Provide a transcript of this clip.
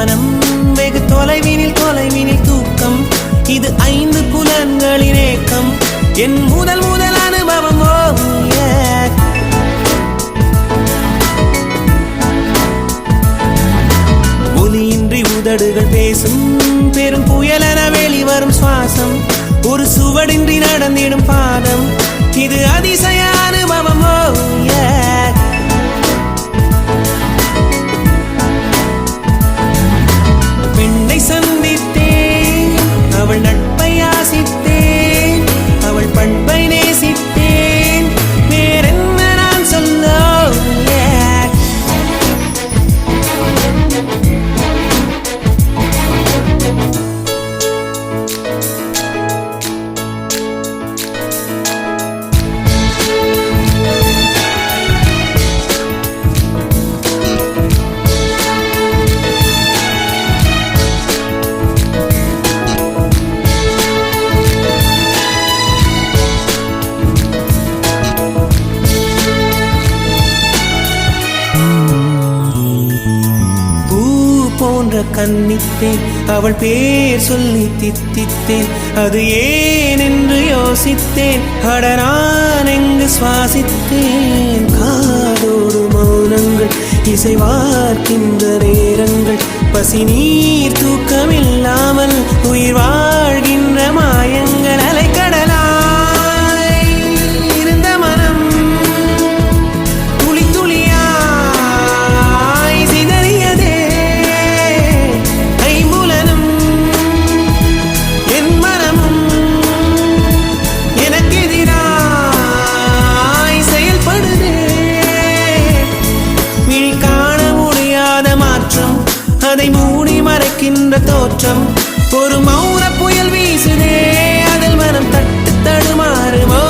மனம் வெகு தொலைவினில் தூக்கம் இது 5 புலன்களின் ஏக்கம் என் முதல் அனுபவம் ஒலியின்றி உதடுகள் பேசும் பெரும் புயலென வெளிவரும் சுவாசம் ஒரு சுவடின்றி நடந்திடும் பாதம் இது அதிசய அனுபவம் பெண்ணை சந்தித்தேன் அவள் நட்பை ஆசித்தேன் அவள் பண்பை நேசித்தேன் வேறென்ன நான் சொல்ல போன்ற கன்னித்தேன் அவள் பேர் சொல்லி தித்தித்தேன் அது ஏன் என்று யோசித்தேன் அட நான் எங்கு சுவாசித்தேன் காதோடு மௌனங்கள் இசைவார்க்கின்ற நேரங்கள் பசி நீர் தூக்கமில்லாமல் உயிர் வாழ்கின்ற மாயங்கள் அலைக்கடலாய் இருந்த மனம் துளி துளியாய் சிதறியதே அதை மூடி மறைக்கின்ற தோற்றம் ஒரு மௌன புயல் வீசுதே அதில் மனம் தட்டு தடுமாறுமோ